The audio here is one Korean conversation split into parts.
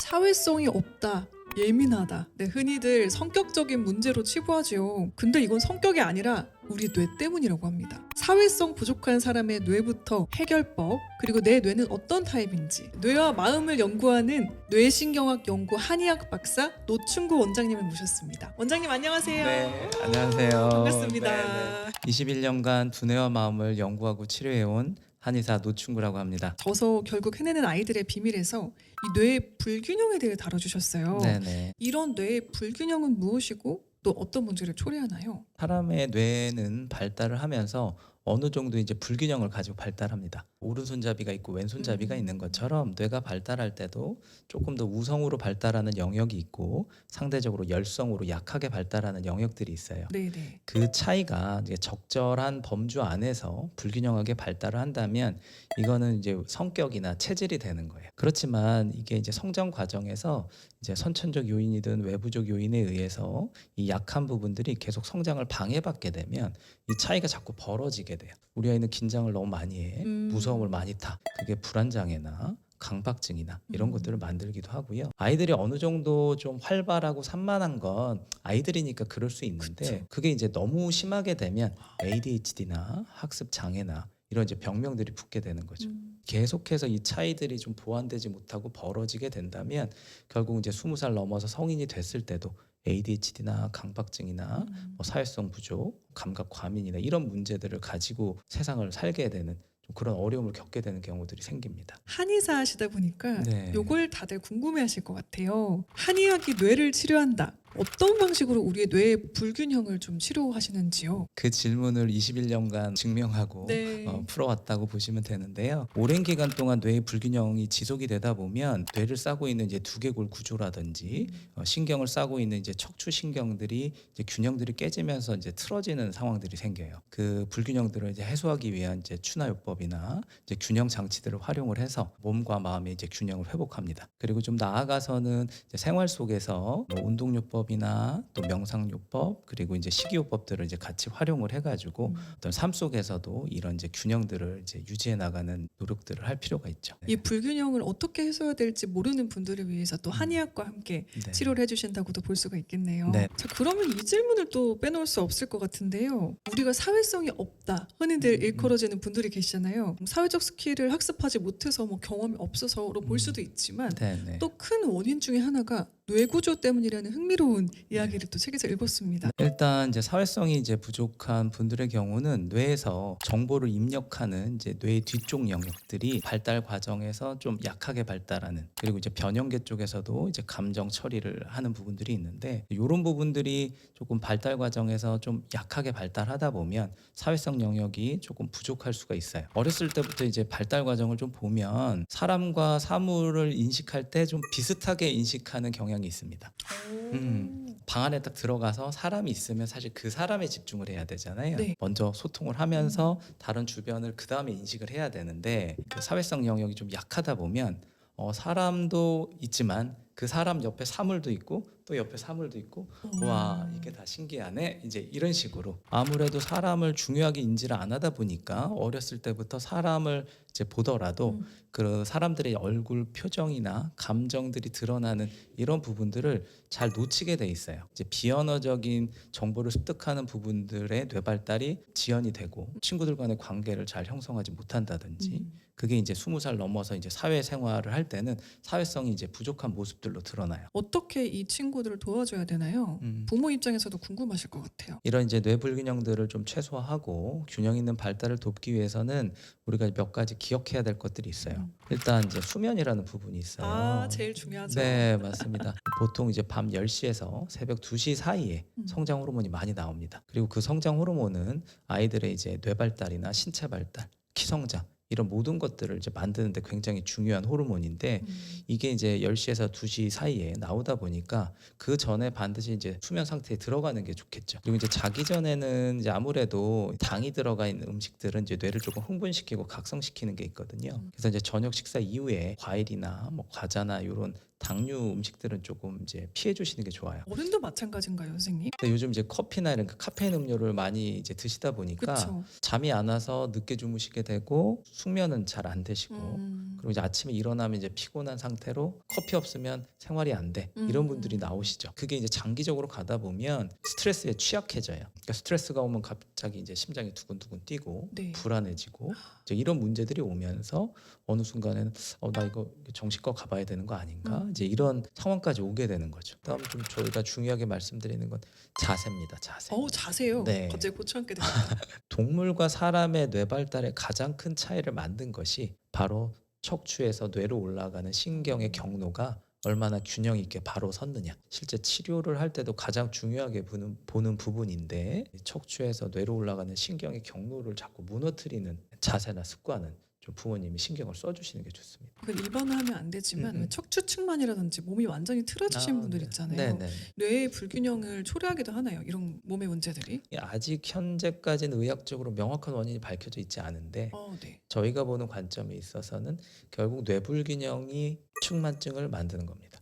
사회성이 없다, 예민하다. 네, 흔히들 성격적인 문제로 치부하지요. 근데 이건 성격이 아니라 우리 뇌 때문이라고 합니다. 사회성 부족한 사람의 뇌부터 해결법, 그리고 내 뇌는 어떤 타입인지, 뇌와 마음을 연구하는 뇌신경학 연구 한의학 박사 노충구 원장님을 모셨습니다. 원장님 안녕하세요. 네, 안녕하세요. 반갑습니다. 네. 21년간 두뇌와 마음을 연구하고 치료해온 한의사 노충구라고 합니다. 저서 결국 해내는 아이들의 비밀에서 이 뇌의 불균형에 대해 다뤄주셨어요. 네네. 이런 뇌의 불균형은 무엇이고 또 어떤 문제를 초래하나요? 사람의 뇌는 발달을 하면서 어느 정도 이제 불균형을 가지고 발달합니다. 오른손잡이가 있고 왼손잡이가 있는 것처럼 뇌가 발달할 때도 조금 더 우성으로 발달하는 영역이 있고 상대적으로 열성으로 약하게 발달하는 영역들이 있어요. 네네. 그 차이가 이제 적절한 범주 안에서 불균형하게 발달을 한다면 이거는 이제 성격이나 체질이 되는 거예요. 그렇지만 이게 이제 성장 과정에서 이제 선천적 요인이든 외부적 요인에 의해서 이 약한 부분들이 계속 성장을 방해받게 되면 이 차이가 자꾸 벌어지게 돼요. 우리 아이는 긴장을 너무 많이 해, 무서움을 많이 타. 그게 불안장애나 강박증이나 이런 것들을 만들기도 하고요. 아이들이 어느 정도 좀 활발하고 산만한 건 아이들이니까 그럴 수 있는데 그쵸. 그게 이제 너무 심하게 되면 ADHD나 학습 장애나 이런 이제 병명들이 붙게 되는 거죠. 계속해서 이 차이들이 좀 보완되지 못하고 벌어지게 된다면 결국 이제 20살 넘어서 성인이 됐을 때도 ADHD나 강박증이나 뭐 사회성 부족, 감각 과민이나 이런 문제들을 가지고 세상을 살게 되는 좀 그런 어려움을 겪게 되는 경우들이 생깁니다. 한의사 하시다 보니까 네. 요걸 다들 궁금해하실 것 같아요. 한의학이 뇌를 치료한다. 어떤 방식으로 우리의 뇌의 불균형을 좀 치료하시는지요? 그 질문을 21년간 증명하고 네. 풀어왔다고 보시면 되는데요. 오랜 기간 동안 뇌의 불균형이 지속이 되다 보면 뇌를 싸고 있는 이제 두개골 구조라든지 신경을 싸고 있는 이제 척추 신경들이 이제 균형들이 깨지면서 이제 틀어지는 상황들이 생겨요. 그 불균형들을 이제 해소하기 위한 이제 추나요법이나 이제 균형 장치들을 활용을 해서 몸과 마음의 이제 균형을 회복합니다. 그리고 좀 나아가서는 이제 생활 속에서 뭐 운동요법이나 또 명상요법 그리고 이제 식이요법들을 이제 같이 활용을 해가지고 어떤 삶 속에서도 이런 이제 균형들을 이제 유지해 나가는 노력들을 할 필요가 있죠. 이 불균형을 어떻게 해소해야 될지 모르는 분들을 위해서 또 한의학과 함께 네. 치료를 해주신다고도 볼 수가 있겠네요. 네. 자, 그러면 이 질문을 또 빼놓을 수 없을 것 같은데요. 우리가 사회성이 없다, 흔히들 일컬어지는 분들이 계시잖아요. 사회적 스킬을 학습하지 못해서 뭐 경험이 없어서로 볼 수도 있지만 네네. 또 큰 원인 중에 하나가 뇌구조 때문이라는 흥미로운 이야기를 또 책에서 읽었습니다. 일단 이제 사회성이 이제 부족한 분들의 경우는 뇌에서 정보를 입력하는 이제 뇌의 뒤쪽 영역들이 발달 과정에서 좀 약하게 발달하는 그리고 이제 변형계 쪽에서도 이제 감정 처리를 하는 부분들이 있는데 이런 부분들이 조금 발달 과정에서 좀 약하게 발달하다 보면 사회성 영역이 조금 부족할 수가 있어요. 어렸을 때부터 이제 발달 과정을 좀 보면 사람과 사물을 인식할 때 좀 비슷하게 인식하는 경향이 있습니다. 방 안에 딱 들어가서 사람이 있으면 사실 그 사람에 집중을 해야 되잖아요. 네. 먼저 소통을 하면서 다른 주변을 그 다음에 인식을 해야 되는데 그 사회성 영역이 좀 약하다 보면 사람도 있지만 그 사람 옆에 사물도 있고 또 옆에 사물도 있고 와 이게 다 신기하네 이제 이런 식으로 아무래도 사람을 중요하게 인지를 안 하다 보니까 어렸을 때부터 사람을 이제 보더라도 그 사람들의 얼굴 표정이나 감정들이 드러나는 이런 부분들을 잘 놓치게 돼 있어요. 이제 비언어적인 정보를 습득하는 부분들의 뇌발달이 지연이 되고 친구들 간의 관계를 잘 형성하지 못한다든지 그게 이제 20살 넘어서 이제 사회생활을 할 때는 사회성이 이제 부족한 모습들로 드러나요. 어떻게 이 친구들을 도와줘야 되나요? 부모 입장에서도 궁금하실 것 같아요. 이런 이제 뇌불균형들을 좀 최소화하고 균형 있는 발달을 돕기 위해서는 우리가 몇 가지 기억해야 될 것들이 있어요. 일단 이제 수면이라는 부분이 있어요. 아, 제일 중요하죠. 네, 맞습니다. 보통 이제 밤 10시에서 새벽 2시 사이에 성장 호르몬이 많이 나옵니다. 그리고 그 성장 호르몬은 아이들의 이제 뇌 발달이나 신체 발달, 키 성장 이런 모든 것들을 이제 만드는데 굉장히 중요한 호르몬인데 이게 이제 10시에서 2시 사이에 나오다 보니까 그 전에 반드시 이제 수면 상태에 들어가는 게 좋겠죠. 그리고 이제 자기 전에는 이제 아무래도 당이 들어가 있는 음식들은 이제 뇌를 조금 흥분시키고 각성시키는 게 있거든요. 그래서 이제 저녁 식사 이후에 과일이나 뭐 과자나 이런 당류 음식들은 조금 이제 피해 주시는 게 좋아요. 어른도 마찬가지인가요, 선생님? 근데 요즘 이제 커피나 이런 카페인 음료를 많이 이제 드시다 보니까 그렇죠. 잠이 안 와서 늦게 주무시게 되고 숙면은 잘 안 되시고 그리고 이제 아침에 일어나면 이제 피곤한 상태로 커피 없으면 생활이 안 돼. 이런 분들이 나오시죠. 그게 이제 장기적으로 가다 보면 스트레스에 취약해져요. 그러니까 스트레스가 오면 갑자기 이제 심장이 두근두근 뛰고 네. 불안해지고 이제 이런 문제들이 오면서 어느 순간에는 나 이거 정신과 가봐야 되는 거 아닌가? 이제 이런 상황까지 오게 되는 거죠. 다음 좀 저희가 중요하게 말씀드리는 건 자세입니다. 자세. 자세요. 네. 갑자기 고쳐앉게 됩니다. 동물과 사람의 뇌 발달에 가장 큰 차이를 만든 것이 바로 척추에서 뇌로 올라가는 신경의 경로가 얼마나 균형 있게 바로 섰느냐. 실제 치료를 할 때도 가장 중요하게 보는 부분인데 척추에서 뇌로 올라가는 신경의 경로를 자꾸 무너뜨리는 자세나 습관은 좀 부모님이 신경을 써주시는 게 좋습니다. 그 일반화하면 안 되지만 음. 왜 척추측만이라든지 몸이 완전히 틀어지신 분들 네. 있잖아요. 네네. 뇌의 불균형을 초래하기도 하나요? 이런 몸의 문제들이? 아직 현재까지는 의학적으로 명확한 원인이 밝혀져 있지 않은데 네. 저희가 보는 관점에 있어서는 결국 뇌불균형이 축만증을 만드는 겁니다.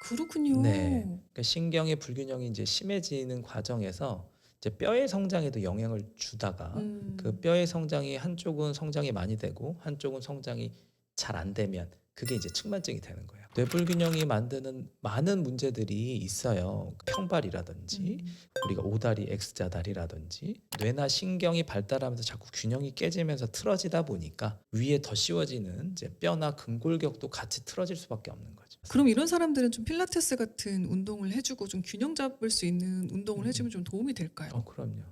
그렇군요. 네. 그러니까 신경의 불균형이 이제 심해지는 과정에서 이제 뼈의 성장에도 영향을 주다가 그 뼈의 성장이 한쪽은 성장이 많이 되고 한쪽은 성장이 잘 안 되면 그게 이제 측만증이 되는 거예요. 뇌불균형이 만드는 많은 문제들이 있어요. 평발이라든지 우리가 오다리 X자다리라든지 뇌나 신경이 발달하면서 자꾸 균형이 깨지면서 틀어지다 보니까 위에 더 씌워지는 이제 뼈나 근골격도 같이 틀어질 수밖에 없는 거죠. 그럼 이런 사람들은 좀 필라테스 같은 운동을 해주고 좀 균형 잡을 수 있는 운동을 해주면 좀 도움이 될까요? 그럼요.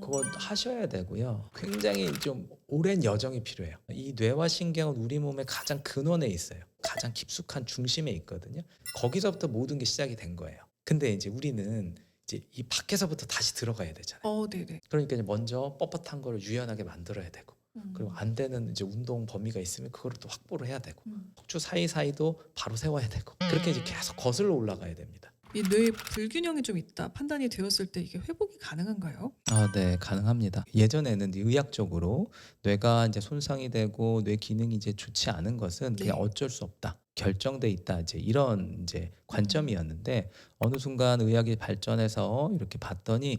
그거 하셔야 되고요. 굉장히 좀 오랜 여정이 필요해요. 이 뇌와 신경은 우리 몸의 가장 근원에 있어요. 가장 깊숙한 중심에 있거든요. 거기서부터 모든 게 시작이 된 거예요. 근데 이제 우리는 이제 이 밖에서부터 다시 들어가야 되잖아요. 네네. 그러니까 이제 먼저 뻣뻣한 거를 유연하게 만들어야 되고 그리고 안 되는 이제 운동 범위가 있으면 그거를 또 확보를 해야 되고 척추 사이사이도 바로 세워야 되고 그렇게 이제 계속 거슬러 올라가야 됩니다. 이 뇌에 불균형이 좀 있다 판단이 되었을 때 이게 회복이 가능한가요? 네, 가능합니다. 예전에는 이제 의학적으로 뇌가 이제 손상이 되고 뇌 기능이 이제 좋지 않은 것은 그냥 네. 어쩔 수 없다. 결정돼 있다. 이제 이런 이제 관점이었는데 어느 순간 의학이 발전해서 이렇게 봤더니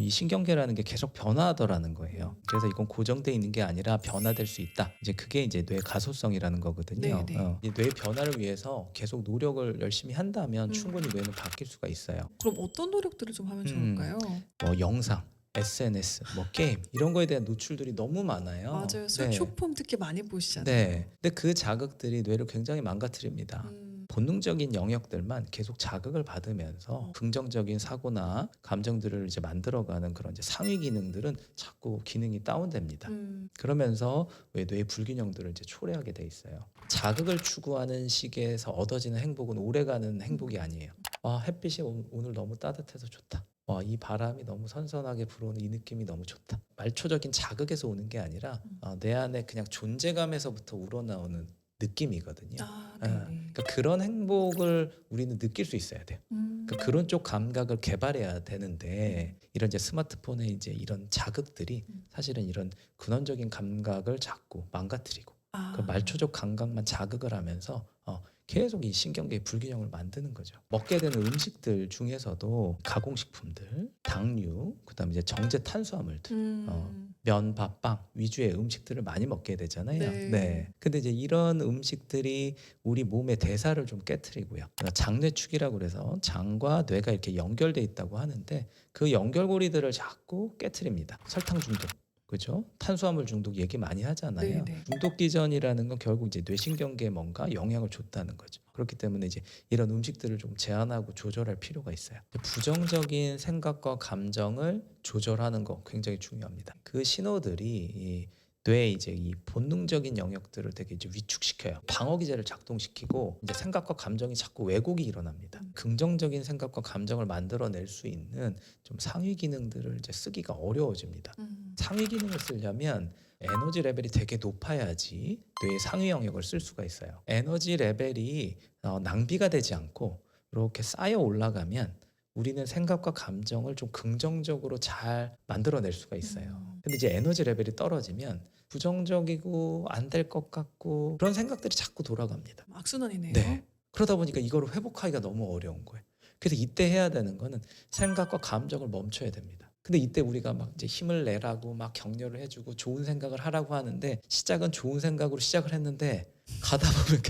이 신경계라는 게 계속 변화하더라는 거예요. 그래서 이건 고정돼 있는 게 아니라 변화될 수 있다. 이제 그게 이제 뇌 가소성이라는 거거든요. 네, 네. 이 뇌 변화를 위해서 계속 노력을 열심히 한다면 충분히 뇌는 바뀔 수가 있어요. 그럼 어떤 노력들을 좀 하면 좋을까요? 뭐 영상, SNS, 뭐 게임 이런 거에 대한 노출들이 너무 많아요. 맞아요. 네. 쇼폼 특히 많이 보시잖아요. 네. 근데 그 자극들이 뇌를 굉장히 망가뜨립니다. 음, 본능적인 영역들만 계속 자극을 받으면서 긍정적인 사고나 감정들을 이제 만들어가는 그런 이제 상위 기능들은 자꾸 기능이 다운됩니다. 그러면서 왜 뇌의 불균형들을 이제 초래하게 돼 있어요. 자극을 추구하는 시기에서 얻어지는 행복은 오래가는 행복이 아니에요. 햇빛이 오늘 너무 따뜻해서 좋다. 이 바람이 너무 선선하게 불어오는 이 느낌이 너무 좋다. 말초적인 자극에서 오는 게 아니라 내 안에 그냥 존재감에서부터 우러나오는 느낌이거든요. 네. 그러니까 그런 행복을 우리는 느낄 수 있어야 돼요. 그러니까 그런 쪽 감각을 개발해야 되는데 이런 이제 스마트폰의 이제 이런 자극들이 사실은 이런 근원적인 감각을 자꾸 망가뜨리고 그 말초적 감각만 자극을 하면서 계속 이 신경계의 불균형을 만드는 거죠. 먹게 되는 음식들 중에서도 가공식품들, 당류, 그다음에 이제 정제 탄수화물들, 면, 밥, 빵 위주의 음식들을 많이 먹게 되잖아요. 네. 근데 이제 이런 음식들이 우리 몸의 대사를 좀 깨트리고요. 장뇌축이라고 그래서 장과 뇌가 이렇게 연결돼 있다고 하는데 그 연결고리들을 자꾸 깨트립니다. 설탕 중독. 그죠? 탄수화물 중독 얘기 많이 하잖아요. 네네. 중독 기전이라는 건 결국 이제 뇌신경계에 뭔가 영향을 줬다는 거죠. 그렇기 때문에 이제 이런 음식들을 좀 제한하고 조절할 필요가 있어요. 부정적인 생각과 감정을 조절하는 거 굉장히 중요합니다. 그 신호들이 이 뇌의 이제 이 본능적인 영역들을 되게 이제 위축시켜요. 방어 기제를 작동시키고 이제 생각과 감정이 자꾸 왜곡이 일어납니다. 긍정적인 생각과 감정을 만들어낼 수 있는 좀 상위 기능들을 이제 쓰기가 어려워집니다. 상위 기능을 쓰려면 에너지 레벨이 되게 높아야지 뇌의 상위 영역을 쓸 수가 있어요. 에너지 레벨이 낭비가 되지 않고 이렇게 쌓여 올라가면 우리는 생각과 감정을 좀 긍정적으로 잘 만들어낼 수가 있어요. 근데 이제 에너지 레벨이 떨어지면 부정적이고 안 될 것 같고 그런 생각들이 자꾸 돌아갑니다. 악순환이네요. 네. 그러다 보니까 이거를 회복하기가 너무 어려운 거예요. 그래서 이때 해야 되는 거는 생각과 감정을 멈춰야 됩니다. 근데 이때 우리가 막 이제 힘을 내라고 막 격려를 해주고 좋은 생각을 하라고 하는데 시작은 좋은 생각으로 시작을 했는데 가다 보면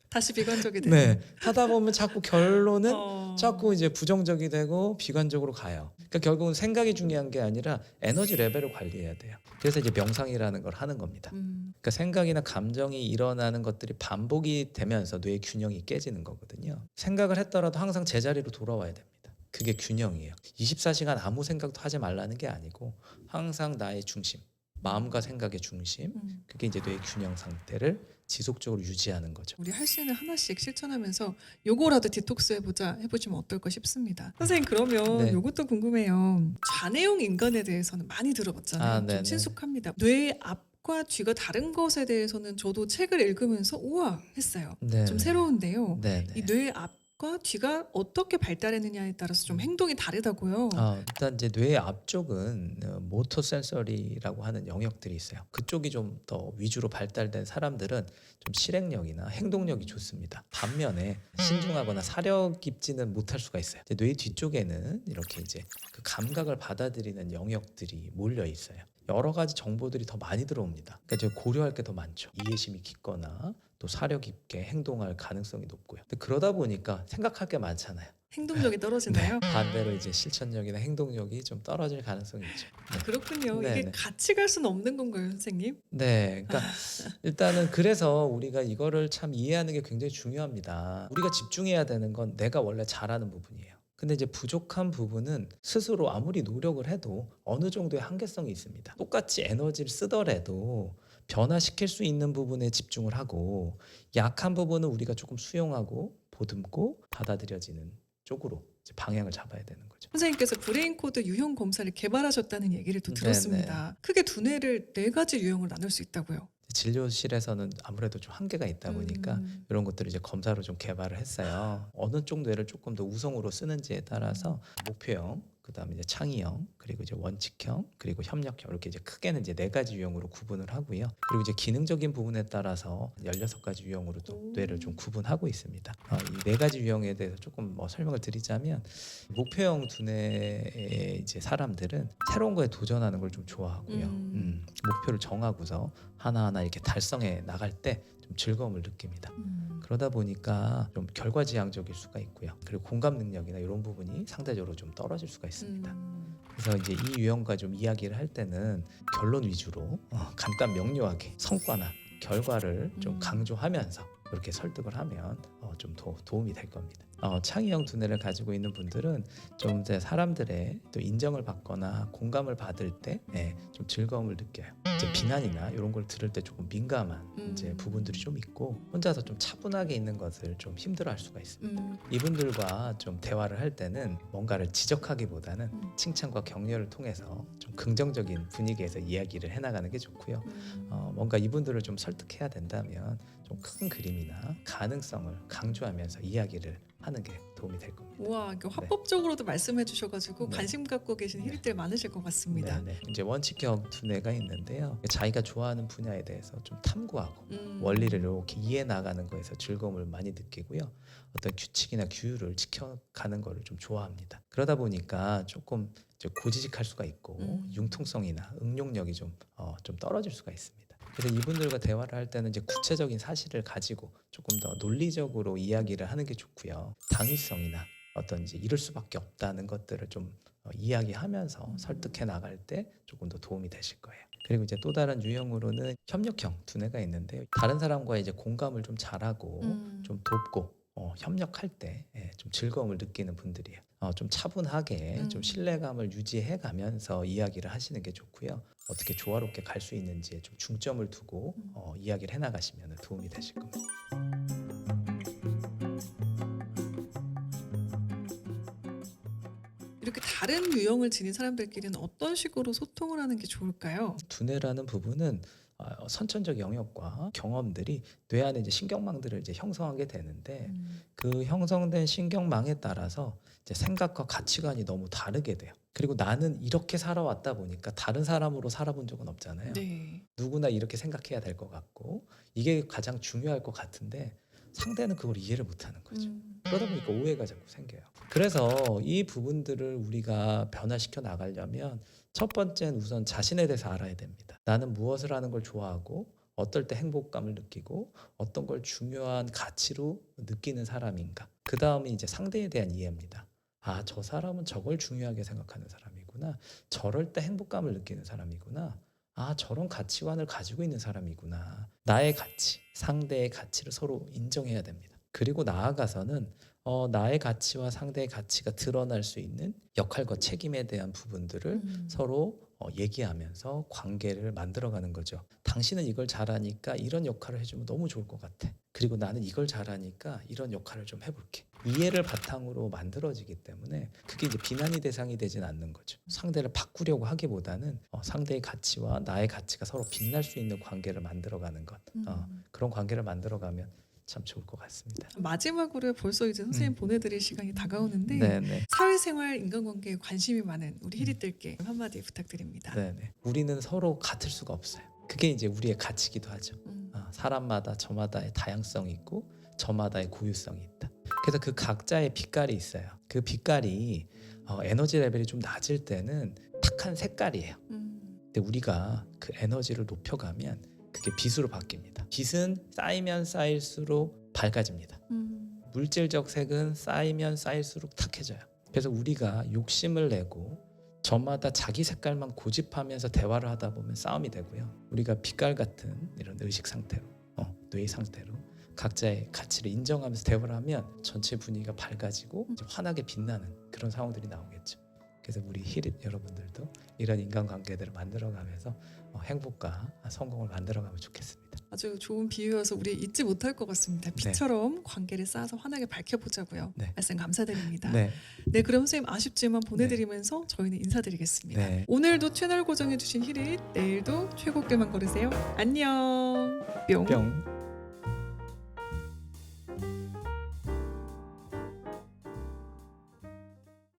다시 비관적이 되는. 네, 하다 보면 자꾸 결론은 어. 자꾸 이제 부정적이 되고 비관적으로 가요. 그러니까 결국은 생각이 중요한 게 아니라 에너지 레벨을 관리해야 돼요. 그래서 이제 명상이라는 걸 하는 겁니다. 그러니까 생각이나 감정이 일어나는 것들이 반복이 되면서 뇌의 균형이 깨지는 거거든요. 생각을 했더라도 항상 제자리로 돌아와야 됩니다. 그게 균형이에요. 24시간 아무 생각도 하지 말라는 게 아니고 항상 나의 중심, 마음과 생각의 중심, 그게 이제 뇌의 균형 상태를 지속적으로 유지하는 거죠. 우리 할 수 있는 하나씩 실천하면서 요거라도 디톡스 해보시면 어떨까 싶습니다. 선생님 그러면 네. 요것도 궁금해요. 좌뇌용 인간에 대해서는 많이 들어봤잖아요. 아, 좀 네네. 친숙합니다. 뇌의 앞과 뒤가 다른 것에 대해서는 저도 책을 읽으면서 우와 했어요. 네. 좀 새로운데요. 네네. 이 뇌의 앞과 뒤가 어떻게 발달했느냐에 따라서 좀 행동이 다르다고요. 일단 이제 뇌의 앞쪽은 모터 센서리라고 하는 영역들이 있어요. 그쪽이 좀 더 위주로 발달된 사람들은 좀 실행력이나 행동력이 좋습니다. 반면에 신중하거나 사려 깊지는 못할 수가 있어요. 이제 뇌 뒤쪽에는 이렇게 이제 그 감각을 받아들이는 영역들이 몰려 있어요. 여러 가지 정보들이 더 많이 들어옵니다. 그러니까 이제 고려할 게 더 많죠. 이해심이 깊거나 또 사려 깊게 행동할 가능성이 높고요. 근데 그러다 보니까 생각할 게 많잖아요. 행동력이 떨어지나요? 반대로 이제 실천력이나 행동력이 좀 떨어질 가능성이 있죠. 그렇군요. 네, 이게 네. 같이 갈 수는 없는 건가요, 선생님? 네, 그러니까 일단은 그래서 우리가 이거를 참 이해하는 게 굉장히 중요합니다. 우리가 집중해야 되는 건 내가 원래 잘하는 부분이에요. 근데 이제 부족한 부분은 스스로 아무리 노력을 해도 어느 정도의 한계성이 있습니다. 똑같이 에너지를 쓰더라도 변화시킬 수 있는 부분에 집중을 하고 약한 부분은 우리가 조금 수용하고 보듬고 받아들여지는 쪽으로 이제 방향을 잡아야 되는 거죠. 선생님께서 브레인 코드 유형 검사를 개발하셨다는 얘기를 또 네네. 들었습니다. 크게 두뇌를 4가지 유형을 나눌 수 있다고요. 진료실에서는 아무래도 좀 한계가 있다 보니까 이런 것들을 이제 검사로 좀 개발을 했어요. 어느 쪽 뇌를 조금 더 우성으로 쓰는지에 따라서 목표형, 그다음에 이제 창의형, 그리고 이제 원칙형, 그리고 협력형 이렇게 이제 크게는 이제 4가지 유형으로 구분을 하고요. 그리고 이제 기능적인 부분에 따라서 16가지 유형으로 또 뇌를 좀 구분하고 있습니다. 이 4가지 유형에 대해서 조금 뭐 설명을 드리자면 목표형 두뇌의 이제 사람들은 새로운 거에 도전하는 걸 좀 좋아하고요. 목표를 정하고서 하나하나 이렇게 달성해 나갈 때 좀 즐거움을 느낍니다. 그러다 보니까 좀 결과지향적일 수가 있고요. 그리고 공감 능력이나 이런 부분이 상대적으로 좀 떨어질 수가 있습니다. 그래서 이제 이 유형과 좀 이야기를 할 때는 결론 위주로 간단 명료하게 성과나 결과를 좀 강조하면서 그렇게 설득을 하면 좀 도움이 될 겁니다. 창의형 두뇌를 가지고 있는 분들은 좀 이제 사람들의 또 인정을 받거나 공감을 받을 때 좀 즐거움을 느껴요. 이제 비난이나 이런 걸 들을 때 조금 민감한 이제 부분들이 좀 있고 혼자서 좀 차분하게 있는 것을 좀 힘들어할 수가 있습니다. 이분들과 좀 대화를 할 때는 뭔가를 지적하기보다는 칭찬과 격려를 통해서 좀 긍정적인 분위기에서 이야기를 해나가는 게 좋고요. 뭔가 이분들을 좀 설득해야 된다면 좀 큰 그림이나 가능성을 강조하면서 이야기를 하는 게 도움이 될 겁니다. 우와, 이거 화법적으로도 말씀해 주셔가지고 네. 관심 갖고 계신 히리들 많으실 것 같습니다. 네네. 이제 원칙형 두뇌가 있는데요. 자기가 좋아하는 분야에 대해서 좀 탐구하고 원리를 이렇게 이해 나가는 거에서 즐거움을 많이 느끼고요. 어떤 규칙이나 규율을 지켜가는 거를 좀 좋아합니다. 그러다 보니까 조금 이제 고지식할 수가 있고 융통성이나 응용력이 좀 떨어질 수가 있습니다. 그래서 이분들과 대화를 할 때는 이제 구체적인 사실을 가지고 조금 더 논리적으로 이야기를 하는 게 좋고요. 당위성이나 어떤 이제 이럴 수밖에 없다는 것들을 좀 이야기하면서 설득해 나갈 때 조금 더 도움이 되실 거예요. 그리고 이제 또 다른 유형으로는 협력형 두뇌가 있는데요. 다른 사람과 이제 공감을 좀 잘하고 좀 돕고 협력할 때 좀 즐거움을 느끼는 분들이에요. 좀 차분하게 좀 신뢰감을 유지해 가면서 이야기를 하시는 게 좋고요. 어떻게 조화롭게 갈 수 있는지에 좀 중점을 두고 이야기를 해나가시면 도움이 되실 겁니다. 이렇게 다른 유형을 지닌 사람들끼리는 어떤 식으로 소통을 하는 게 좋을까요? 두뇌라는 부분은 선천적 영역과 경험들이 뇌 안에 이제 신경망들을 이제 형성하게 되는데 그 형성된 신경망에 따라서 이제 생각과 가치관이 너무 다르게 돼요. 그리고 나는 이렇게 살아왔다 보니까 다른 사람으로 살아본 적은 없잖아요. 네. 누구나 이렇게 생각해야 될 것 같고 이게 가장 중요할 것 같은데 상대는 그걸 이해를 못하는 거죠. 음. 그러다 보니까 오해가 자꾸 생겨요. 그래서 이 부분들을 우리가 변화시켜 나가려면 첫 번째는 우선 자신에 대해서 알아야 됩니다. 나는 무엇을 하는 걸 좋아하고 어떨 때 행복감을 느끼고 어떤 걸 중요한 가치로 느끼는 사람인가. 그 다음이 이제 상대에 대한 이해입니다. 아, 저 사람은 저걸 중요하게 생각하는 사람이구나. 저럴 때 행복감을 느끼는 사람이구나. 아, 저런 가치관을 가지고 있는 사람이구나. 나의 가치, 상대의 가치를 서로 인정해야 됩니다. 그리고 나아가서는 나의 가치와 상대의 가치가 드러날 수 있는 역할과 책임에 대한 부분들을 서로 얘기하면서 관계를 만들어가는 거죠. 당신은 이걸 잘하니까 이런 역할을 해주면 너무 좋을 것 같아. 그리고 나는 이걸 잘하니까 이런 역할을 좀 해볼게. 이해를 바탕으로 만들어지기 때문에 그게 이제 비난의 대상이 되진 않는 거죠. 상대를 바꾸려고 하기보다는 상대의 가치와 나의 가치가 서로 빛날 수 있는 관계를 만들어가는 것. 그런 관계를 만들어가면 참 좋을 것 같습니다. 마지막으로 벌써 이제 선생님 보내드릴 시간이 다가오는데 네네. 사회생활 인간관계에 관심이 많은 우리 히리들께 한마디 부탁드립니다. 네네. 우리는 서로 같을 수가 없어요. 그게 이제 우리의 가치기도 하죠. 사람마다 저마다의 다양성이 있고 저마다의 고유성이 있다. 그래서 그 각자의 빛깔이 있어요. 그 빛깔이 에너지 레벨이 좀 낮을 때는 탁한 색깔이에요. 근데 우리가 그 에너지를 높여가면 그게 빛으로 바뀝니다. 빛은 쌓이면 쌓일수록 밝아집니다. 물질적 색은 쌓이면 쌓일수록 탁해져요. 그래서 우리가 욕심을 내고 저마다 자기 색깔만 고집하면서 대화를 하다 보면 싸움이 되고요. 우리가 빛깔 같은 이런 의식 상태로, 뇌 상태로 각자의 가치를 인정하면서 대화를 하면 전체 분위기가 밝아지고 이제 환하게 빛나는 그런 상황들이 나오겠죠. 그래서 우리 히릿 여러분들도 이런 인간관계들을 만들어가면서 행복과 성공을 만들어가면 좋겠습니다. 아주 좋은 비유여서 우리 잊지 못할 것 같습니다. 빛처럼 관계를 쌓아서 환하게 밝혀보자고요. 네. 말씀 감사드립니다. 네. 네, 그럼 선생님 아쉽지만 보내드리면서 저희는 인사드리겠습니다. 네. 오늘도 채널 고정해주신 히릿, 내일도 최고길만 걸으세요. 안녕. 뿅. 뿅.